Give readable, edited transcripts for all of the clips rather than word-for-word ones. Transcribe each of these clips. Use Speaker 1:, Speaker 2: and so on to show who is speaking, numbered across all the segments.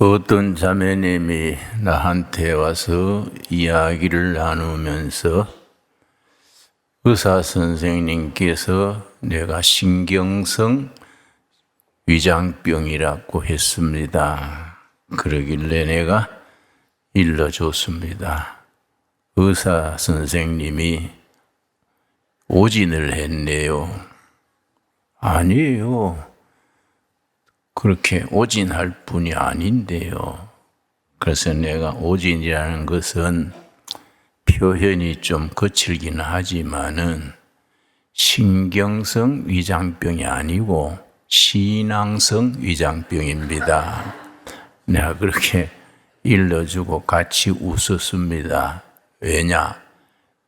Speaker 1: 어떤 자매님이 나한테 와서 이야기를 나누면서 의사 선생님께서 내가 신경성 위장병이라고 했습니다. 그러길래 내가 일러줬습니다. 의사 선생님이 오진을 했네요. 아니에요. 그렇게 오진할 분이 아닌데요. 그래서 내가 오진이라는 것은 표현이 좀 거칠긴 하지만은 신경성 위장병이 아니고 신앙성 위장병입니다. 내가 그렇게 일러주고 같이 웃었습니다. 왜냐?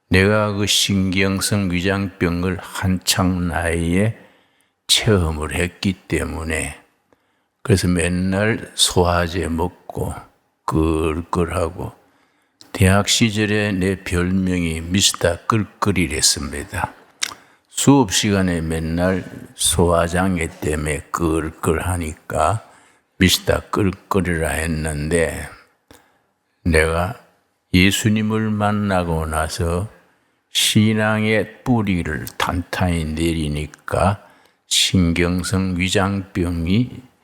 Speaker 1: 내가 그 신경성 위장병을 한창 나이에 체험을 했기 때문에 그래서 맨날 소화제 먹고 끌끌하고 대학 시절에 내 별명이 미스터 끌끌이랬습니다. 수업 시간에 맨날 소화장애 때문에 끌끌하니까 미스터 끌끌이라 했는데 내가 예수님을 만나고 나서 신앙의 뿌리를 탄탄히 내리니까 신경성 위장병이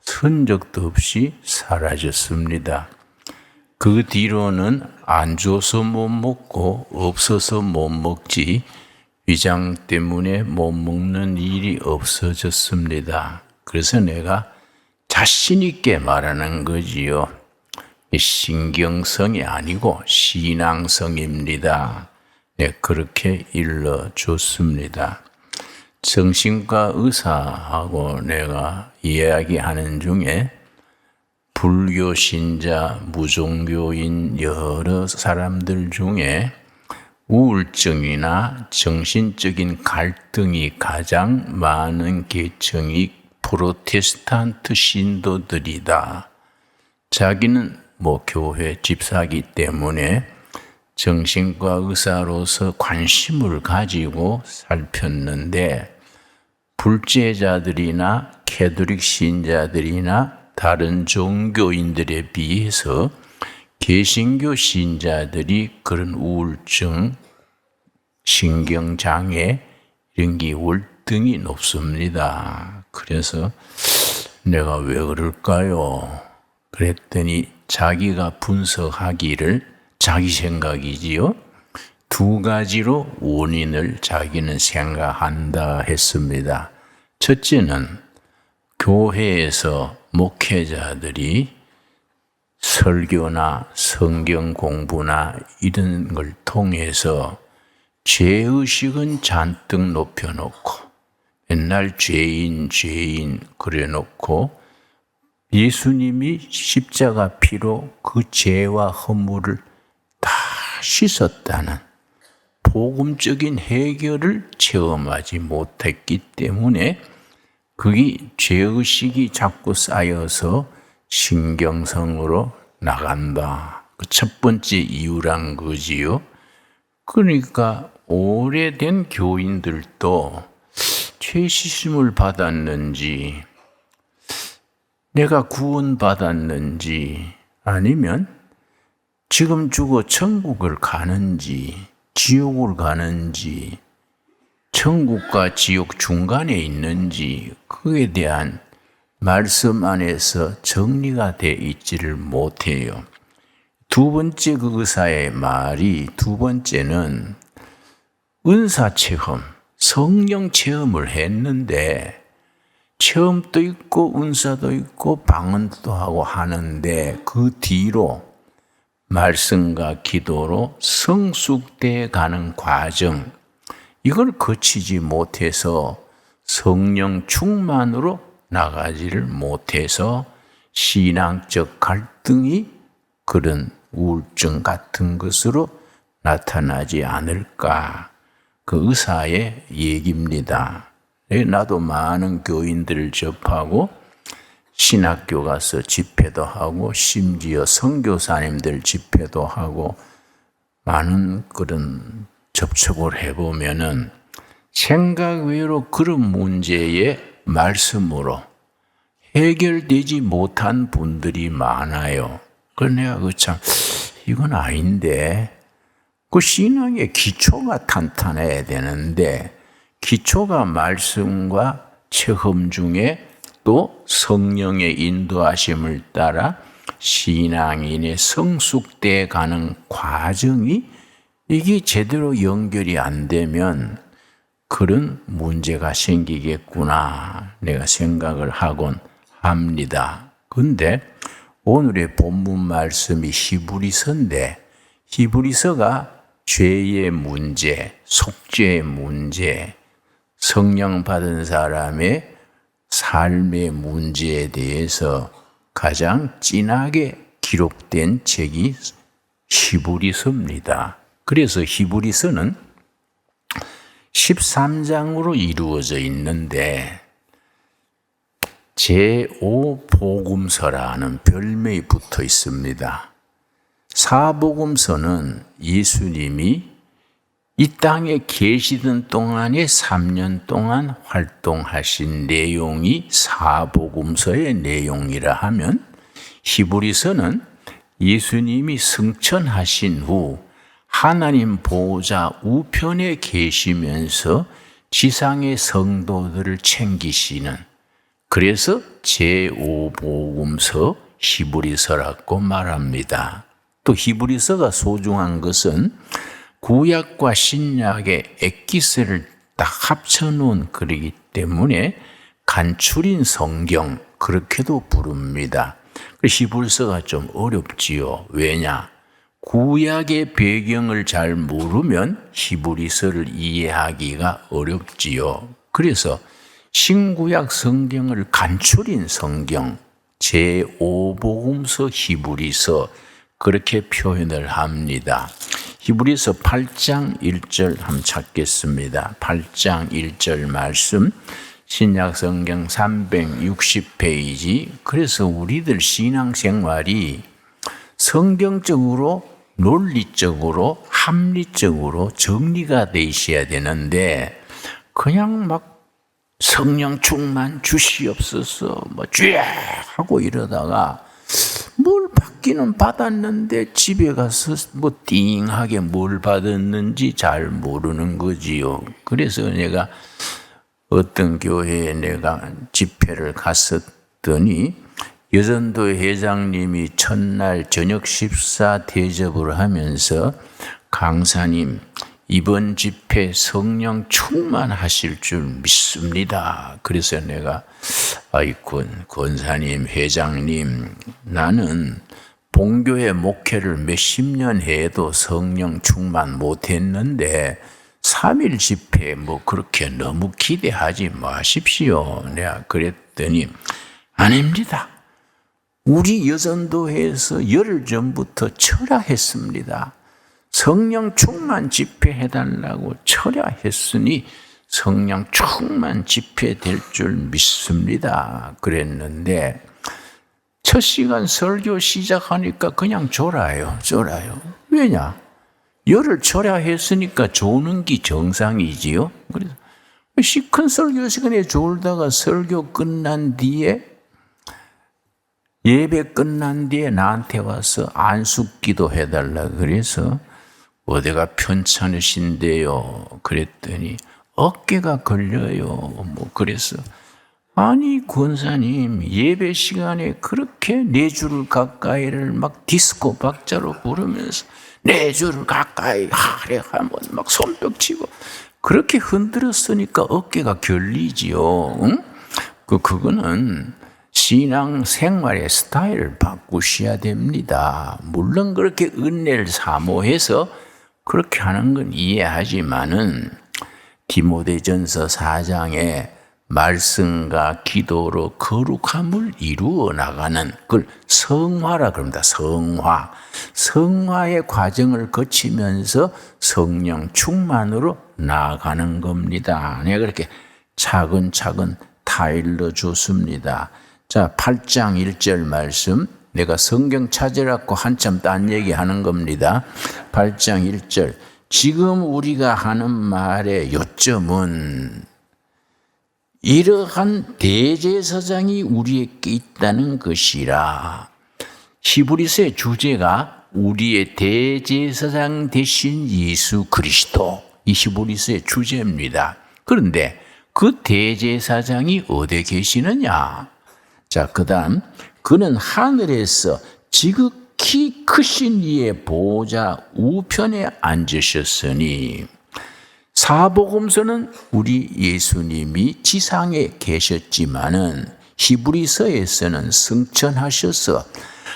Speaker 1: 흔적도 없이 사라졌습니다. 그 뒤로는 안 줘서 못 먹고 없어서 못 먹지 위장 때문에 못 먹는 일이 없어졌습니다. 그래서 내가 자신 있게 말하는 거지요. 신경성이 아니고 신앙성입니다. 네, 그렇게 일러줬습니다. 정신과 의사하고 내가 이야기하는 중에 불교 신자, 무종교인 여러 사람들 중에 우울증이나 정신적인 갈등이 가장 많은 계층이 프로테스탄트 신도들이다. 자기는 교회 집사이기 때문에 정신과 의사로서 관심을 가지고 살폈는데 불제자들이나 캐톨릭 신자들이나 다른 종교인들에 비해서 개신교 신자들이 그런 우울증, 신경장애 이런 게 월등히 높습니다. 그래서 내가 왜 그럴까요? 그랬더니 자기가 분석하기를 자기 생각이지요. 두 가지로 원인을 자기는 생각한다 했습니다. 첫째는 교회에서 목회자들이 설교나 성경 공부나 이런 걸 통해서 죄의식은 잔뜩 높여놓고 맨날 죄인 그래놓고 예수님이 십자가 피로 그 죄와 허물을 다 씻었다는 복음적인 해결을 체험하지 못했기 때문에 그게 죄의식이 자꾸 쌓여서 신경성으로 나간다. 그 첫 번째 이유란 거지요. 그러니까 오래된 교인들도 죄 씻음을 받았는지 내가 구원받았는지 아니면 지금 죽어 천국을 가는지 지옥을 가는지 천국과 지옥 중간에 있는지 그에 대한 말씀 안에서 정리가 되어 있지를 못해요. 두 번째 그 의사의 말이 두 번째는 은사 체험, 성령 체험을 했는데 체험도 있고 은사도 있고 방언도 하고 하는데 그 뒤로 말씀과 기도로 성숙돼 가는 과정 이걸 거치지 못해서 성령 충만으로 나가지를 못해서 신앙적 갈등이 그런 우울증 같은 것으로 나타나지 않을까. 그 의사의 얘기입니다. 나도 많은 교인들을 접하고 신학교 가서 집회도 하고 심지어 선교사님들 집회도 하고 많은 그런 접촉을 해보면은 생각 외로 그런 문제에 말씀으로 해결되지 못한 분들이 많아요. 그래서 내가 이건 아닌데, 그 신앙의 기초가 탄탄해야 되는데, 기초가 말씀과 체험 중에 또 성령의 인도하심을 따라 신앙인의 성숙돼 가는 과정이 이게 제대로 연결이 안 되면 그런 문제가 생기겠구나 내가 생각을 하곤 합니다. 근데 오늘의 본문 말씀이 히브리서인데 히브리서가 죄의 문제, 속죄의 문제, 성령 받은 사람의 삶의 문제에 대해서 가장 진하게 기록된 책이 히브리서입니다. 그래서 히브리서는 13장으로 이루어져 있는데 제5복음서라는 별명이 붙어 있습니다. 사복음서는 예수님이 이 땅에 계시던 동안에 3년 동안 활동하신 내용이 사복음서의 내용이라 하면 히브리서는 예수님이 승천하신 후 하나님 보호자 우편에 계시면서 지상의 성도들을 챙기시는 그래서 제5복음서 히브리서라고 말합니다. 또 히브리서가 소중한 것은 구약과 신약의 엑기스를 딱 합쳐놓은 글이기 때문에 간추린 성경 그렇게도 부릅니다. 히브리서가 좀 어렵지요. 왜냐? 구약의 배경을 잘 모르면 히브리서를 이해하기가 어렵지요. 그래서 신구약 성경을 간추린 성경, 제5복음서 히브리서 그렇게 표현을 합니다. 히브리서 8장 1절 한번 찾겠습니다. 8장 1절 말씀 신약 성경 360페이지. 그래서 우리들 신앙생활이 성경적으로 논리적으로 합리적으로 정리가 돼 있어야 되는데 그냥 막 성령 충만 주시옵소서 쥐 하고 이러다가 뭘 받기는 받았는데 집에 가서 띵하게 뭘 받았는지 잘 모르는 거지요. 그래서 내가 어떤 교회에 내가 집회를 갔었더니 여전도 회장님이 첫날 저녁 식사 대접을 하면서 강사님 이번 집회 성령 충만하실 줄 믿습니다. 그래서 내가 권사님 회장님 나는 본교회 목회를 몇십 년 해도 성령 충만 못했는데 3일 집회 그렇게 너무 기대하지 마십시오. 내가 그랬더니 아닙니다. 우리 여전도회에서 열흘 전부터 철야했습니다. 성령 충만 집회해달라고 철야했으니 성령 충만 집회될 줄 믿습니다. 그랬는데 첫 시간 설교 시작하니까 그냥 졸아요. 왜냐? 열흘 철야했으니까 조는 게 정상이지요. 그래서 큰 설교 시간에 졸다가 설교 끝난 뒤에 예배 끝난 뒤에 나한테 와서 안숙기도 해달라 그래서 어디가 편찮으신데요? 그랬더니 어깨가 걸려요. 그래서 아니 권사님 예배 시간에 그렇게 4줄 가까이를 막 디스코 박자로 부르면서 4줄 가까이 하래 하면 막 손뼉 치고 그렇게 흔들었으니까 어깨가 결리지요. 응? 그거는 신앙 생활의 스타일을 바꾸셔야 됩니다. 물론 그렇게 은혜를 사모해서 그렇게 하는 건 이해하지만은 디모데전서 4장에 말씀과 기도로 거룩함을 이루어 나가는 그걸 성화라 그럽니다. 성화의 과정을 거치면서 성령 충만으로 나아가는 겁니다. 내가 그렇게 차근차근 타일러 줬습니다. 자, 8장 1절 말씀. 내가 성경 찾으라고 한참 딴 얘기 하는 겁니다. 8장 1절. 지금 우리가 하는 말의 요점은 이러한 대제사장이 우리에게 있다는 것이라. 히브리서의 주제가 우리의 대제사장 되신 예수 그리스도, 이 히브리서의 주제입니다. 그런데 그 대제사장이 어디에 계시느냐? 자, 그 다음, 그는 하늘에서 지극히 크신 이의 보좌 우편에 앉으셨으니. 사복음서는 우리 예수님이 지상에 계셨지만은 히브리서에서는 승천하셔서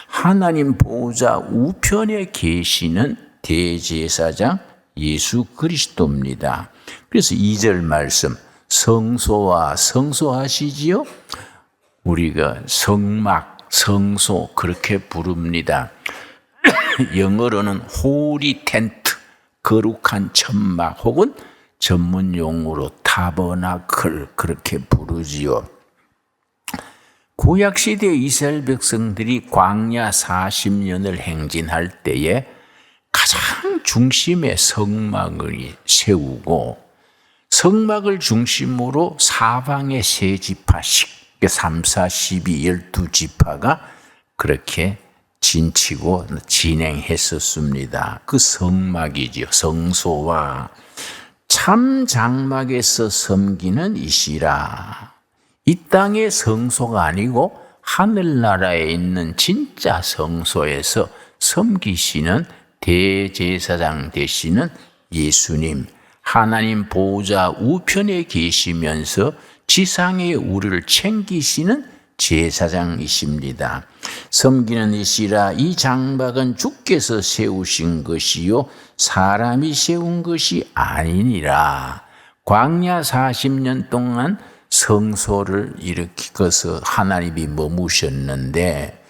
Speaker 1: 하나님 보좌 우편에 계시는 대제사장 예수 그리스도입니다. 그래서 2절 말씀, 성소와 성소하시지요? 우리가 성막, 성소 그렇게 부릅니다. 영어로는 홀리 텐트, 거룩한 천막, 혹은 전문 용어로 타버나클 그렇게 부르지요. 구약시대 이스라엘 백성들이 광야 40년을 행진할 때에 가장 중심에 성막을 세우고, 성막을 중심으로 사방의 세 지파씩 3, 4, 12, 12지파가 그렇게 진치고 진행했었습니다. 그 성막이지요. 성소와 참 장막에서 섬기는 이시라. 이 땅의 성소가 아니고 하늘나라에 있는 진짜 성소에서 섬기시는 대제사장 되시는 예수님, 하나님 보좌 우편에 계시면서 지상에 우리를 챙기시는 제사장이십니다. 섬기는 이시라. 이 장막은 주께서 세우신 것이요 사람이 세운 것이 아니니라. 광야 40년 동안 성소를 일으켜서 하나님이 머무셨는데,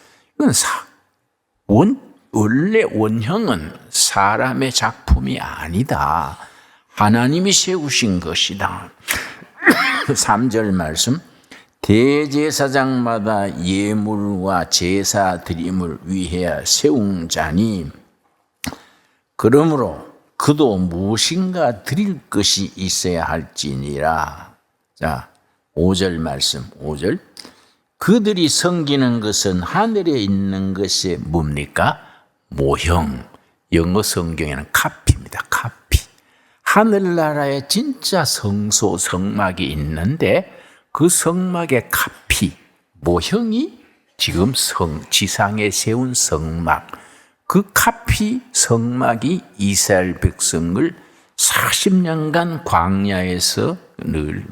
Speaker 1: 이건 원래 원형은 사람의 작품이 아니다. 하나님이 세우신 것이다. 3절 말씀, 대제사장마다 예물과 제사 드림을 위해 세운 자니, 그러므로 그도 무엇인가 드릴 것이 있어야 할지니라. 자, 5절 말씀, 5절. 그들이 섬기는 것은 하늘에 있는 것이 뭡니까? 모형. 영어 성경에는 카피입니다. 카피. 하늘나라에 진짜 성소, 성막이 있는데 그 성막의 카피, 모형이 지금 지상에 세운 성막, 그 카피 성막이 이스라엘 백성을 40년간 광야에서 늘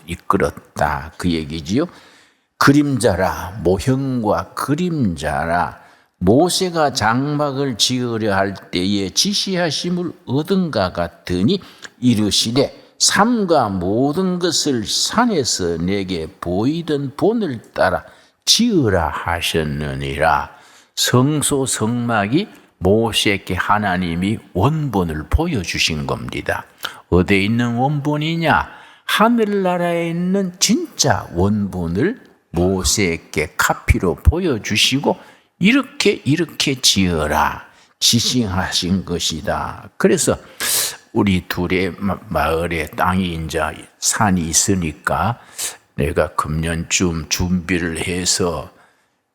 Speaker 1: 이끌었다. 그 얘기지요. 그림자라, 모형과 그림자라. 모세가 장막을 지으려 할 때에 지시하심을 얻은가 같으니 이르시되 삶과 모든 것을 산에서 내게 보이던 본을 따라 지으라 하셨느니라. 성소 성막이 모세에게 하나님이 원본을 보여주신 겁니다. 어디에 있는 원본이냐? 하늘나라에 있는 진짜 원본을 모세에게 카피로 보여주시고 이렇게 지어라 지시하신 것이다. 그래서 우리 둘의 마을에 땅이 이제 산이 있으니까 내가 금년쯤 준비를 해서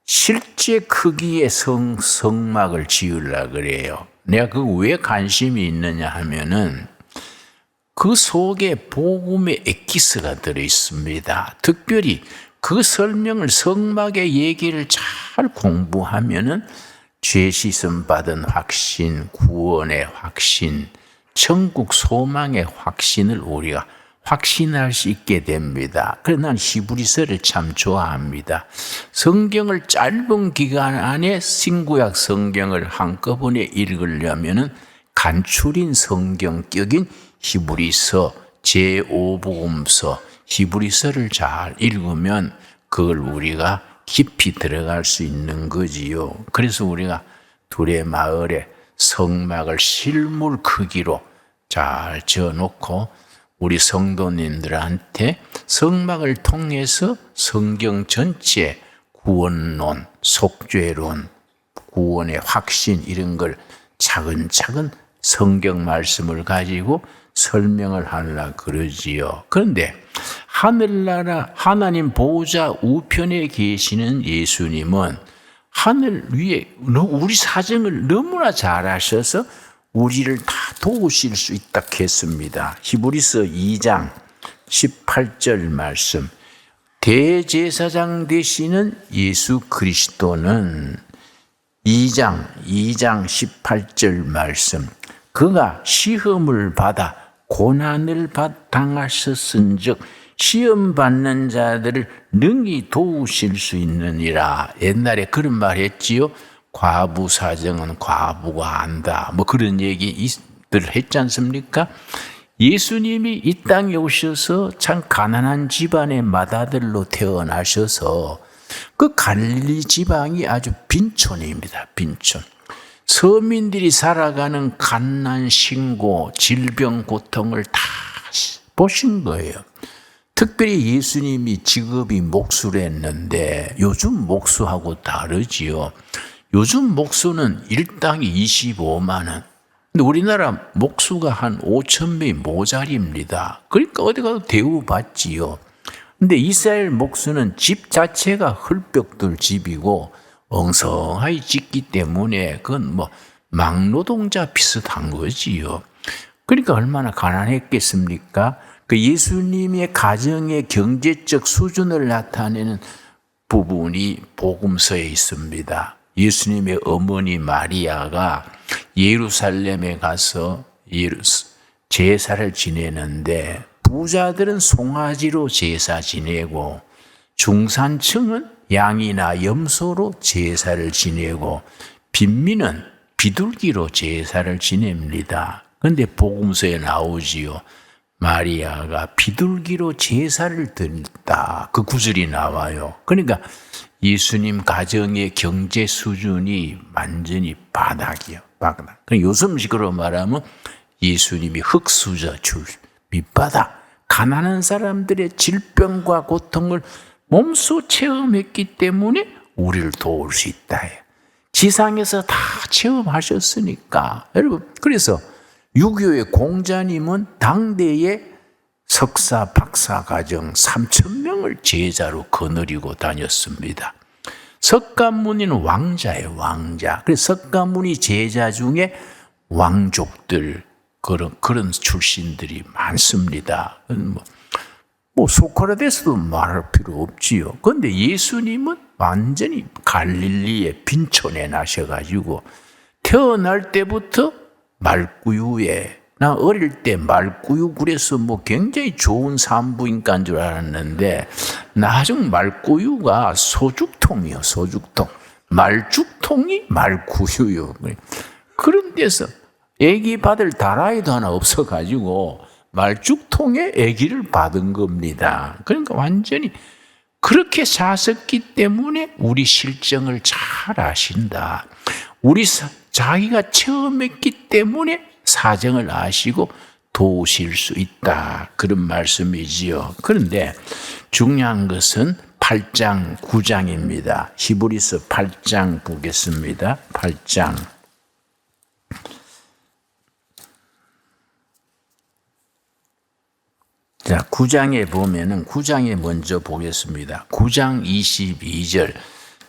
Speaker 1: 실제 크기의 성막을 지으려고 그래요. 내가 그 왜 관심이 있느냐 하면은 그 속에 복음의 엑기스가 들어있습니다. 특별히 그 설명을, 성막의 얘기를 잘 공부하면은 죄 씻음 받은 확신, 구원의 확신, 천국 소망의 확신을 우리가 확신할 수 있게 됩니다. 그래서 난 히브리서를 참 좋아합니다. 성경을 짧은 기간 안에 신구약 성경을 한꺼번에 읽으려면은 간추린 성경격인 히브리서, 제5복음서, 히브리서를 잘 읽으면 그걸 우리가 깊이 들어갈 수 있는 거지요. 그래서 우리가 둘의 마을에 성막을 실물 크기로 잘 지어놓고 우리 성도님들한테 성막을 통해서 성경 전체 구원론, 속죄론, 구원의 확신 이런 걸 차근차근 성경 말씀을 가지고 설명을 하려고 그러지요. 그런데 하늘나라 하나님 보호자 우편에 계시는 예수님은 하늘 위에 우리 사정을 너무나 잘 아셔서 우리를 다 도우실 수 있다 했습니다. 히브리서 2장 18절 말씀. 대제사장 되시는 예수 그리스도는 2장 18절 말씀. 그가 시험을 받아 고난을 당하셨은즉 시험 받는 자들을 능히 도우실 수 있느니라. 옛날에 그런 말 했지요. 과부 사정은 과부가 안다. 뭐 그런 얘기들 했지 않습니까? 예수님이 이 땅에 오셔서 참 가난한 집안의 맏아들로 태어나셔서 그 갈릴리 지방이 아주 빈촌입니다. 빈촌. 서민들이 살아가는 갓난 신고, 질병, 고통을 다 보신 거예요. 특별히 예수님이 직업이 목수랬는데 요즘 목수하고 다르지요. 요즘 목수는 일당이 25만 원. 근데 우리나라 목수가 한 5천 명이 모자립니다. 그러니까 어디 가도 대우받지요. 근데 이스라엘 목수는 집 자체가 헐벽돌 집이고 엉성하게 짓기 때문에 그건 뭐 막노동자 비슷한 거지요. 그러니까 얼마나 가난했겠습니까? 그 예수님의 가정의 경제적 수준을 나타내는 부분이 복음서에 있습니다. 예수님의 어머니 마리아가 예루살렘에 가서 제사를 지내는데 부자들은 송아지로 제사 지내고 중산층은 양이나 염소로 제사를 지내고 빈민은 비둘기로 제사를 지냅니다. 그런데 복음서에 나오지요. 마리아가 비둘기로 제사를 드렸다. 그 구절이 나와요. 그러니까 예수님 가정의 경제 수준이 완전히 바닥이요. 바닥. 요즘식으로 말하면 예수님이 흙수저 줄 밑바닥. 가난한 사람들의 질병과 고통을 몸소 체험했기 때문에 우리를 도울 수 있다. 지상에서 다 체험하셨으니까. 여러분, 그래서 유교의 공자님은 당대의 석사, 박사 과정 3,000명을 제자로 거느리고 다녔습니다. 석가모니는 왕자예요, 왕자. 그래서 석가모니 제자 중에 왕족들, 그런 출신들이 많습니다. 뭐 소크라테스도 말할 필요 없지요. 그런데 예수님은 완전히 갈릴리의 빈촌에 나셔가지고 태어날 때부터 말구유에, 나 어릴 때 말구유 그래서 뭐 굉장히 좋은 산부인과인 줄 알았는데 나중 말구유가 소죽통이요, 소죽통. 말죽통이 말구유요. 그런 데서 아기 받을 다라이도 하나 없어가지고 말죽통에 아기를 받은 겁니다. 그러니까 완전히 그렇게 사셨기 때문에 우리 실정을 잘 아신다. 우리 자기가 체험했기 때문에 사정을 아시고 도우실 수 있다. 그런 말씀이지요. 그런데 중요한 것은 8장, 9장입니다. 히브리서 8장 보겠습니다. 8장. 자, 9장에 보면은 9장에 먼저 보겠습니다. 9장 22절.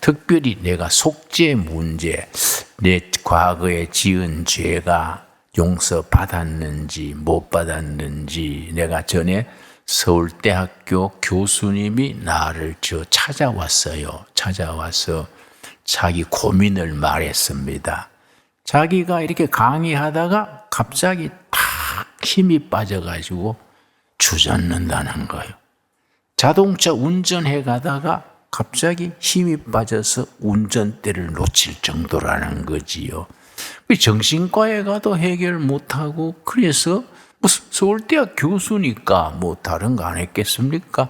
Speaker 1: 특별히 내가 속죄 문제, 내 과거에 지은 죄가 용서받았는지 못 받았는지, 내가 전에 서울대학교 교수님이 나를 찾아왔어요. 찾아와서 자기 고민을 말했습니다. 자기가 이렇게 강의하다가 갑자기 탁 힘이 빠져가지고 주저앉는다는 거예요. 자동차 운전해 가다가 갑자기 힘이 빠져서 운전대를 놓칠 정도라는 거지요. 정신과에 가도 해결 못하고, 그래서 서울대학 교수니까 뭐 다른 거 안 했겠습니까?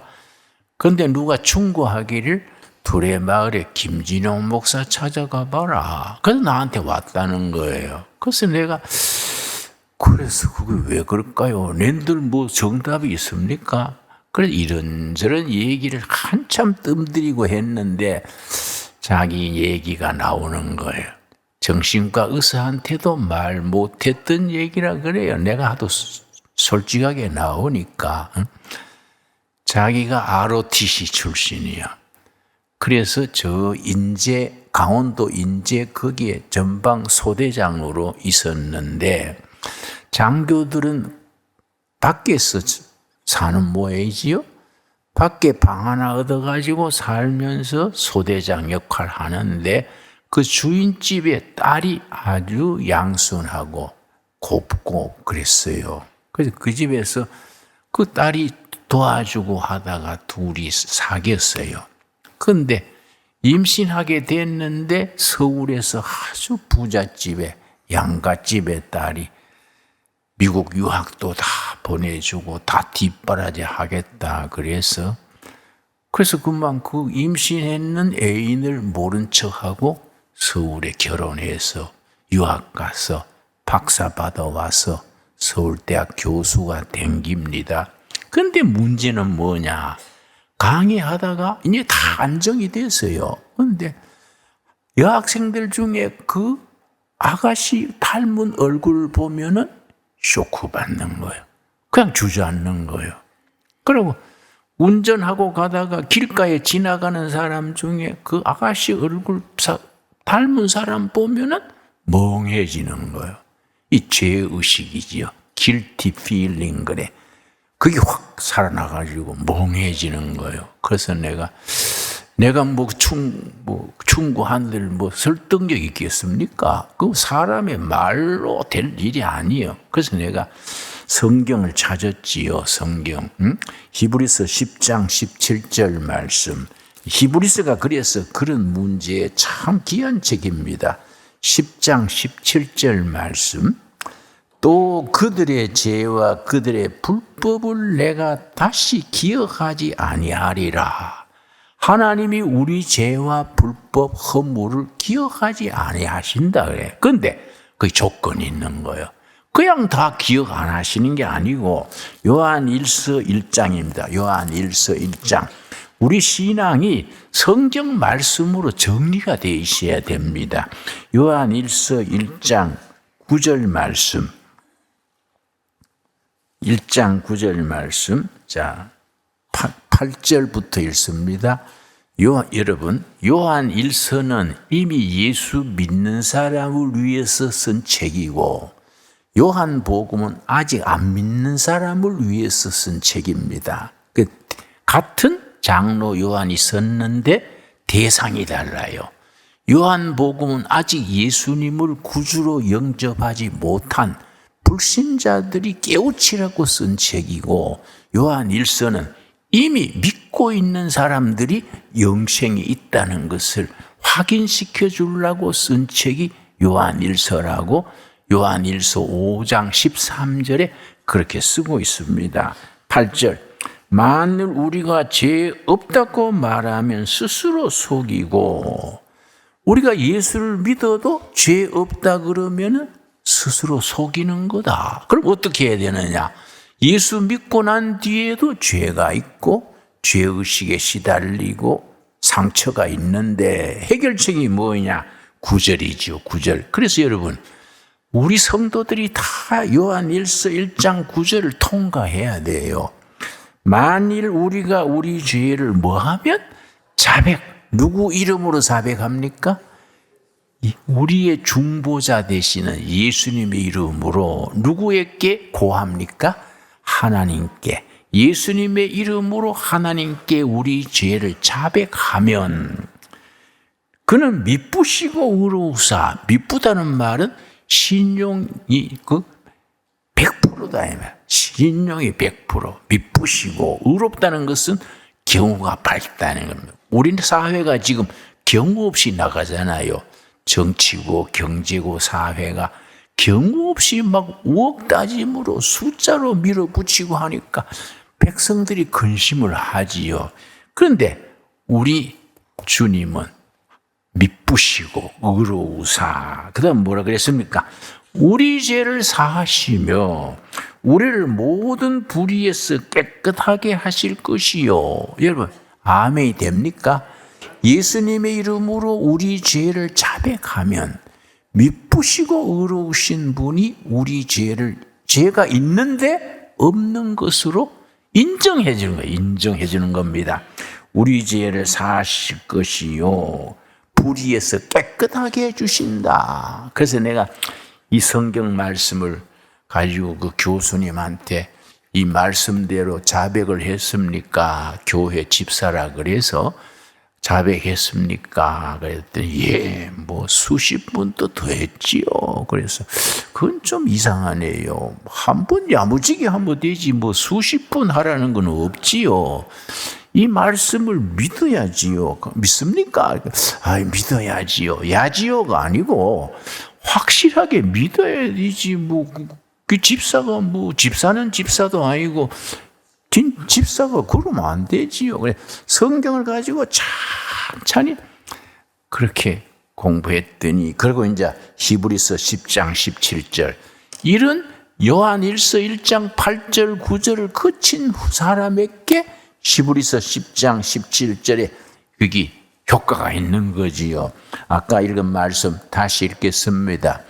Speaker 1: 그런데 누가 충고하기를 둘의 마을에 김진용 목사 찾아가 봐라. 그래서 나한테 왔다는 거예요. 그래서 내가 그래서 그게 왜 그럴까요? 낸들 뭐 정답이 있습니까? 그래서 이런저런 얘기를 한참 뜸들이고 했는데 자기 얘기가 나오는 거예요. 정신과 의사한테도 말 못했던 얘기라 그래요. 내가 하도 솔직하게 나오니까. 자기가 ROTC 출신이야. 그래서 저 인제, 강원도 인제 거기에 전방 소대장으로 있었는데, 장교들은 밖에서 사는 모양이지요. 밖에 방 하나 얻어가지고 살면서 소대장 역할 하는데, 그 주인집에 딸이 아주 양순하고 곱고 그랬어요. 그래서 그 집에서 그 딸이 도와주고 하다가 둘이 사귀었어요. 그런데 임신하게 됐는데 서울에서 아주 부잣집에 양갓집에 딸이 미국 유학도 다 보내주고 다 뒷바라지 하겠다 그래서 금방 그 임신했는 애인을 모른 척하고 서울에 결혼해서 유학 가서 박사 받아와서 서울대학 교수가 댕깁니다. 근데 문제는 뭐냐? 강의하다가 이제 다 안정이 됐어요. 그런데 여학생들 중에 그 아가씨 닮은 얼굴 보면은 쇼크 받는 거예요. 그냥 주저앉는 거예요. 그리고 운전하고 가다가 길가에 지나가는 사람 중에 그 아가씨 얼굴 닮은 사람 보면은 멍해지는 거예요. 이 죄의식이지요. guilty feeling 그래. 그게 확 살아나가지고 멍해지는 거예요. 그래서 내가 충고한들 설득력 있겠습니까? 그 사람의 말로 될 일이 아니에요. 그래서 내가 성경을 찾았지요. 성경. 히브리서 10장 17절 말씀. 히브리서가 그래서 그런 문제에 참 귀한 책입니다. 10장 17절 말씀. 또 그들의 죄와 그들의 불법을 내가 다시 기억하지 아니하리라. 하나님이 우리 죄와 불법 허물을 기억하지 아니하신다 그래. 근데 그 조건이 있는 거예요. 그냥 다 기억 안 하시는 게 아니고 요한1서 1장입니다. 요한1서 1장. 우리 신앙이 성경 말씀으로 정리가 되어 있어야 됩니다. 요한1서 1장 9절 말씀. 1장 9절 말씀. 자, 8절부터 읽습니다. 여러분, 요한 1서는 이미 예수 믿는 사람을 위해서 쓴 책이고, 요한 복음은 아직 안 믿는 사람을 위해서 쓴 책입니다. 같은 장로 요한이 썼는데 대상이 달라요. 요한 복음은 아직 예수님을 구주로 영접하지 못한 불신자들이 깨우치라고 쓴 책이고, 요한 1서는 이미 믿고 있는 사람들이 영생이 있다는 것을 확인시켜 주려고 쓴 책이 요한 1서라고 요한 1서 5장 13절에 그렇게 쓰고 있습니다. 8절. 만일 우리가 죄 없다고 말하면 스스로 속이고, 우리가 예수를 믿어도 죄 없다 그러면 스스로 속이는 거다. 그럼 어떻게 해야 되느냐? 예수 믿고 난 뒤에도 죄가 있고 죄의식에 시달리고 상처가 있는데 해결책이 뭐냐? 9절이죠. 9절. 그래서 여러분, 우리 성도들이 다 요한 1서 1장 9절을 통과해야 돼요. 만일 우리가 우리 죄를 뭐하면? 자백. 누구 이름으로 자백합니까? 우리의 중보자 되시는 예수님의 이름으로 누구에게 고합니까? 하나님께. 예수님의 이름으로 하나님께 우리 죄를 자백하면 그는 미쁘시고 의로우사. 미쁘다는 말은 신용이 100%다. 신용이 100%. 미쁘시고 의롭다는 것은 경우가 밝다는 겁니다. 우리 사회가 지금 경우 없이 나가잖아요. 정치고 경제고 사회가 경우 없이 막 우억 따짐으로 숫자로 밀어붙이고 하니까 백성들이 근심을 하지요. 그런데 우리 주님은 미쁘시고 의로우사. 그 다음 뭐라 그랬습니까? 우리 죄를 사하시며 우리를 모든 불의에서 깨끗하게 하실 것이요. 여러분, 아멘이 됩니까? 예수님의 이름으로 우리 죄를 자백하면 미쁘시고 의로우신 분이 우리 죄가 있는데 없는 것으로 인정해 주는 거예요. 인정해 주는 겁니다. 우리 죄를 사실 것이요 불의에서 깨끗하게 해주신다. 그래서 내가 이 성경 말씀을 가지고 그 교수님한테 이 말씀대로 자백을 했습니까? 교회 집사라 그래서 자백했습니까? 그랬더니 예, 뭐 수십 번도 더 했지요. 그래서 그건 좀 이상하네요. 한 번 야무지게 하면 되지 뭐 수십 번 하라는 건 없지요. 이 말씀을 믿어야지요. 믿습니까? 믿어야지요. 야지요가 아니고 확실하게 믿어야 되지. 그 집사가 집사는 집사도 아니고 집사가 그러면 안 되지요. 그래 성경을 가지고 찬찬히 그렇게 공부했더니 그리고 이제 히브리서 10장 17절 이런 요한일서 1장 8절 9절을 거친 사람에게 히브리서 10장 17절에 여기 효과가 있는 거지요. 아까 읽은 말씀 다시 읽겠습니다.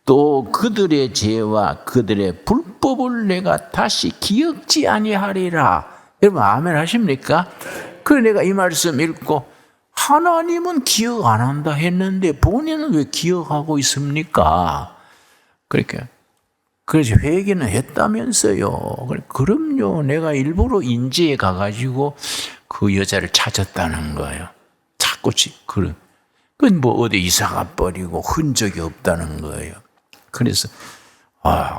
Speaker 1: 또 그들의 죄와 그들의 불법을 내가 다시 기억지 아니하리라. 여러분 아멘 하십니까? 그래 내가 이 말씀 읽고 하나님은 기억 안 한다 했는데 본인은 왜 기억하고 있습니까? 그러니까 그래서 회개는 했다면서요. 그럼요. 내가 일부러 인제에 가가지고 그 여자를 찾았다는 거예요. 자꾸 그건 뭐 어디 이사가 버리고 흔적이 없다는 거예요. 그래서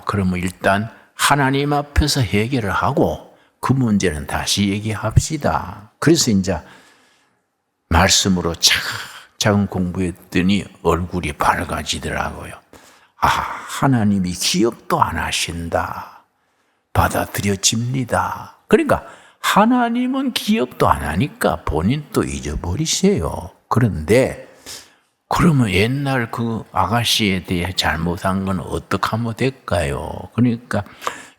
Speaker 1: 그러면 일단 하나님 앞에서 해결을 하고 그 문제는 다시 얘기합시다. 그래서 이제 말씀으로 차근차근 공부했더니 얼굴이 밝아지더라고요. 하나님이 기억도 안 하신다. 받아들여집니다. 그러니까 하나님은 기억도 안 하니까 본인도 잊어버리세요. 그런데 그러면 옛날 그 아가씨에 대해 잘못한 건 어떻게 하면 될까요? 그러니까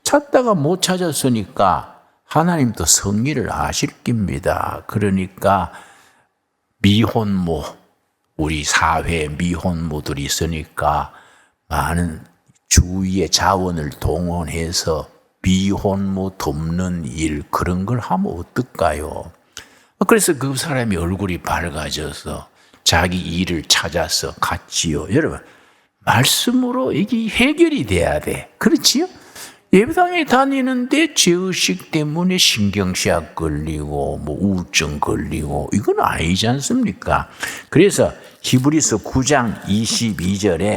Speaker 1: 찾다가 못 찾았으니까 하나님도 성의를 아실 겁니다. 그러니까 미혼모, 우리 사회에 미혼모들이 있으니까 많은 주위의 자원을 동원해서 미혼모 돕는 일 그런 걸 하면 어떨까요? 그래서 그 사람이 얼굴이 밝아져서 자기 일을 찾아서 갔지요. 여러분 말씀으로 이게 해결이 돼야 돼. 그렇지요? 예배당에 다니는데 죄의식 때문에 신경쇠약 걸리고 우울증 걸리고 이건 아니지 않습니까? 그래서 히브리서 9장 22절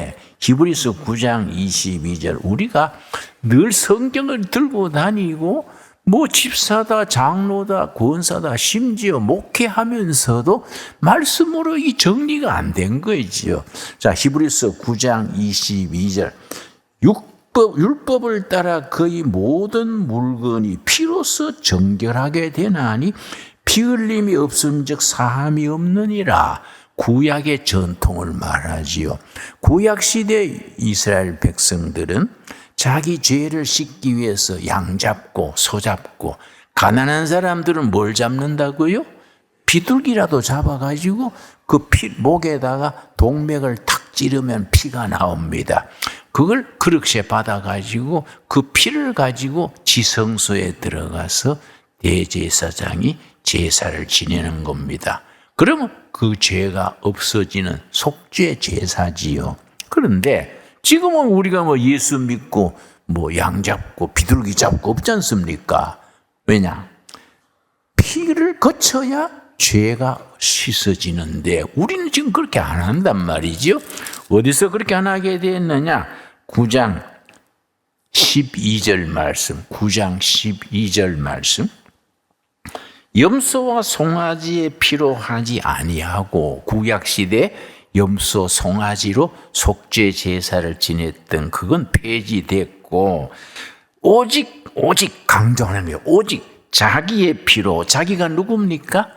Speaker 1: 우리가 늘 성경을 들고 다니고 집사다 장로다 권사다 심지어 목회하면서도 말씀으로 이 정리가 안 된 거지요. 자, 히브리서 9장 22절 율법을 따라 거의 모든 물건이 피로써 정결하게 되나니 피 흘림이 없음즉 사함이 없느니라. 구약의 전통을 말하지요. 구약시대 이스라엘 백성들은 자기 죄를 씻기 위해서 양 잡고 소 잡고 가난한 사람들은 뭘 잡는다고요? 비둘기라도 잡아가지고 그 목에다가 동맥을 탁 찌르면 피가 나옵니다. 그걸 그릇에 받아가지고 그 피를 가지고 지성소에 들어가서 대제사장이 제사를 지내는 겁니다. 그러면 그 죄가 없어지는 속죄 제사지요. 그런데 지금은 우리가 예수 믿고 양 잡고 비둘기 잡고 없지 않습니까? 왜냐? 피를 거쳐야 죄가 씻어지는데 우리는 지금 그렇게 안 한단 말이죠. 어디서 그렇게 안 하게 됐느냐? 9장 12절 말씀. 9장 12절 말씀. 염소와 송아지의 피로 하지 아니하고 구약시대 염소 송아지로 속죄 제사를 지냈던 그건 폐지됐고 오직 강조하는 거예요. 오직 자기의 피로, 자기가 누굽니까?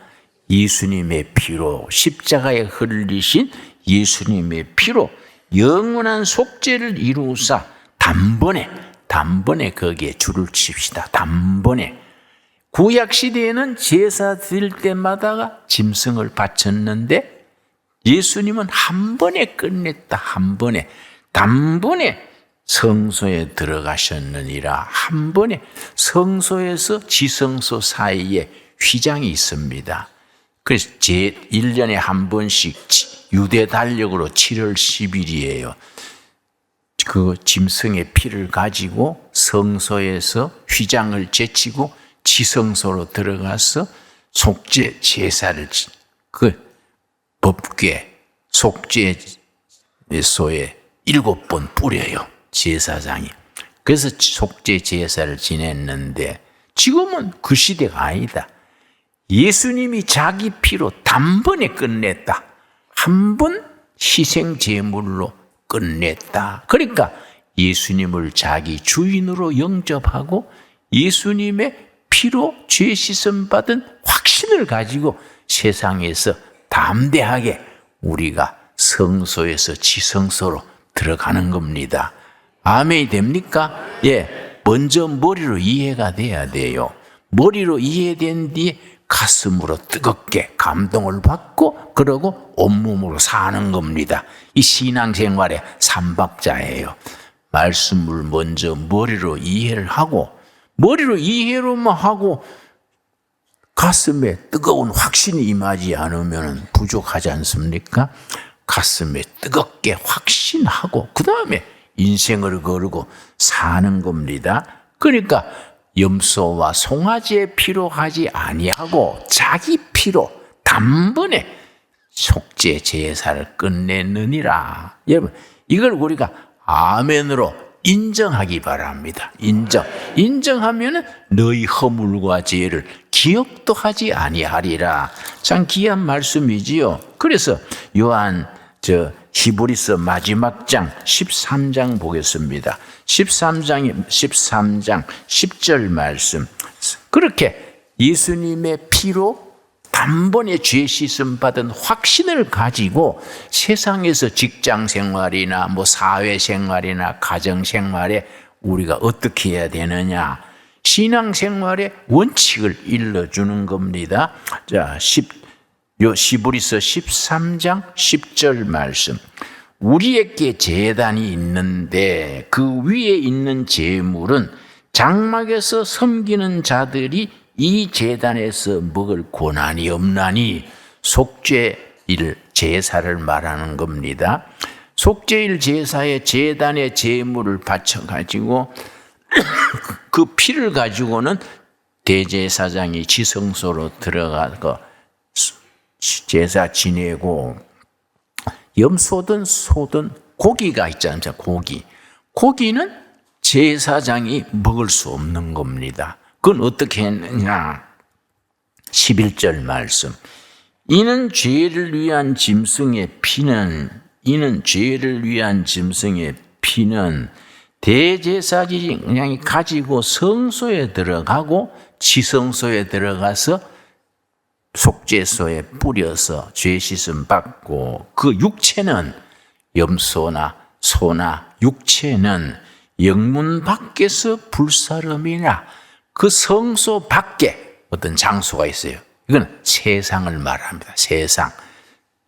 Speaker 1: 예수님의 피로, 십자가에 흘리신 예수님의 피로 영원한 속죄를 이루사 단번에 거기에 줄을 칩시다. 단번에. 구약 시대에는 제사 드릴 때마다 짐승을 바쳤는데 예수님은 한 번에 끝냈다. 한 번에 단번에 성소에 들어가셨느니라. 한 번에 성소에서 지성소 사이에 휘장이 있습니다. 그래서 1년에 한 번씩 유대 달력으로 7월 10일이에요. 그 짐승의 피를 가지고 성소에서 휘장을 제치고 지성소로 들어가서 속죄 제사를, 그 법궤 속죄소에 7번 뿌려요, 제사장이. 그래서 속죄 제사를 지냈는데 지금은 그 시대가 아니다. 예수님이 자기 피로 단번에 끝냈다. 한 번 희생 제물로 끝냈다. 그러니까 예수님을 자기 주인으로 영접하고 예수님의 피로 죄 씻음 받은 확신을 가지고 세상에서 담대하게 우리가 성소에서 지성소로 들어가는 겁니다. 아멘이 됩니까? 예, 먼저 머리로 이해가 돼야 돼요. 머리로 이해된 뒤에 가슴으로 뜨겁게 감동을 받고 그러고 온몸으로 사는 겁니다. 이 신앙생활의 삼박자예요. 말씀을 먼저 머리로 이해를 하고, 머리로 이해로만 하고 가슴에 뜨거운 확신이 임하지 않으면 부족하지 않습니까? 가슴에 뜨겁게 확신하고 그 다음에 인생을 거르고 사는 겁니다. 그러니까 염소와 송아지의 피로 하지 아니하고 자기 피로 단번에 속죄 제사를 끝내느니라. 여러분, 이걸 우리가 아멘으로 인정하기 바랍니다. 인정하면은 너희 허물과 죄를 기억도 하지 아니하리라. 참 귀한 말씀이지요. 그래서 요한 히브리서 마지막 장 13장 보겠습니다. 13장 10절 말씀. 그렇게 예수님의 피로 단번에 죄 씻음 받은 확신을 가지고 세상에서 직장 생활이나 사회 생활이나 가정 생활에 우리가 어떻게 해야 되느냐? 신앙 생활의 원칙을 일러주는 겁니다. 자, 히브리서 13장 10절 말씀. 우리에게 제단이 있는데 그 위에 있는 제물은 장막에서 섬기는 자들이 이 제단에서 먹을 고난이 없나니, 속죄일 제사를 말하는 겁니다. 속죄일 제사에 제단의 제물을 바쳐가지고 그 피를 가지고는 대제사장이 지성소로 들어가서 제사 지내고, 염소든 소든 고기가 있잖아요. 고기는 제사장이 먹을 수 없는 겁니다. 그건 어떻게 했느냐? 11절 말씀. 이는 죄를 위한 짐승의 피는 대제사장이 가지고 성소에 들어가고 지성소에 들어가서 속죄소에 뿌려서 죄 씻음 받고, 그 육체는 염소나 소나 육체는 영문 밖에서 불사름이나 그 성소 밖에 어떤 장소가 있어요. 이건 세상을 말합니다. 세상.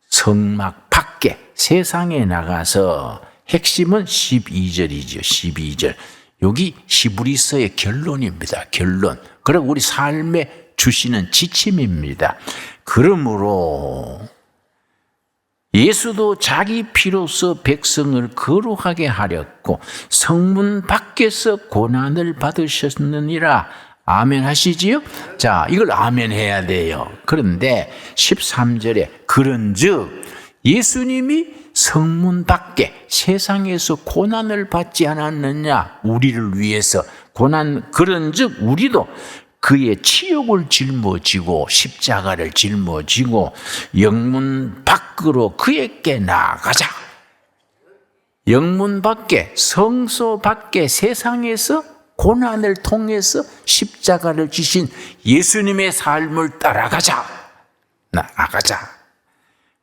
Speaker 1: 성막 밖에 세상에 나가서, 핵심은 12절이죠. 12절. 여기 히브리서의 결론입니다. 결론. 그리고 우리 삶에 주시는 지침입니다. 그러므로 예수도 자기 피로서 백성을 거룩하게 하렸고 성문 밖에서 고난을 받으셨느니라. 아멘 하시지요? 자, 이걸 아멘 해야 돼요. 그런데 13절에 그런즉 예수님이 성문 밖에 세상에서 고난을 받지 않았느냐? 우리를 위해서 그런즉 우리도 그의 치욕을 짊어지고 십자가를 짊어지고 영문 밖으로 그에게 나아가자. 영문 밖에, 성소 밖에 세상에서 고난을 통해서 십자가를 지신 예수님의 삶을 따라가자. 나아가자.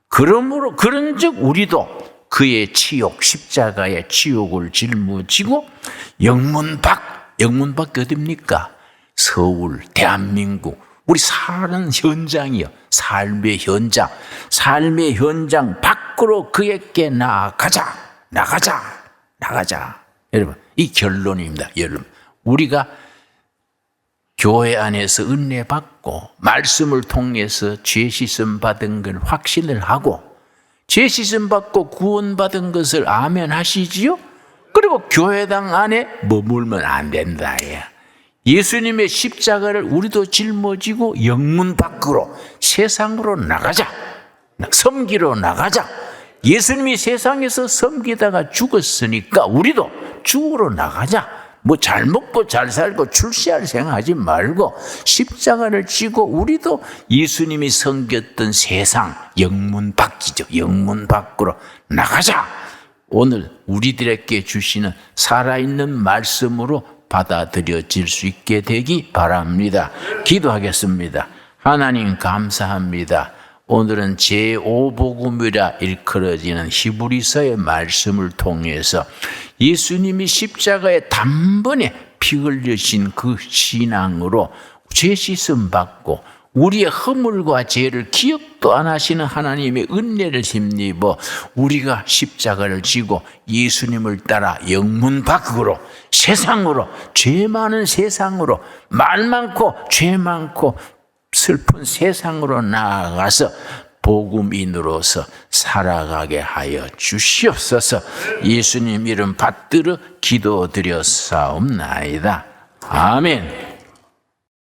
Speaker 1: 그러므로 그런즉 우리도 그의 치욕, 십자가의 치욕을 짊어지고 영문 밖 어디입니까? 서울, 대한민국, 우리 사는 현장이요. 삶의 현장 밖으로 그에게 나가자. 여러분, 이 결론입니다. 여러분, 우리가 교회 안에서 은혜 받고 말씀을 통해서 죄 씻음 받은 걸 확신을 하고 죄 씻음 받고 구원 받은 것을 아멘 하시지요? 그리고 교회당 안에 머물면 안 된다. 예수님의 십자가를 우리도 짊어지고 영문 밖으로 세상으로 나가자. 섬기러 나가자. 예수님이 세상에서 섬기다가 죽었으니까 우리도 죽으러 나가자. 뭐 잘 먹고 잘 살고 출세할 생각하지 말고 십자가를 지고 우리도 예수님이 섬겼던 세상 영문 밖이죠. 영문 밖으로 나가자. 오늘 우리들에게 주시는 살아있는 말씀으로 받아들여질 수 있게 되기 바랍니다. 기도하겠습니다. 하나님 감사합니다. 오늘은 제5복음이라 일컬어지는 히브리서의 말씀을 통해서 예수님이 십자가에 단번에 피 흘리신 그 신앙으로 죄 씻음 받고 우리의 허물과 죄를 기억도 안 하시는 하나님의 은혜를 힘입어 우리가 십자가를 지고 예수님을 따라 영문 밖으로 세상으로 죄 많은 세상으로 말 많고 죄 많고 슬픈 세상으로 나아가서 복음인으로서 살아가게 하여 주시옵소서. 예수님 이름 받들어 기도드렸사옵나이다. 아멘.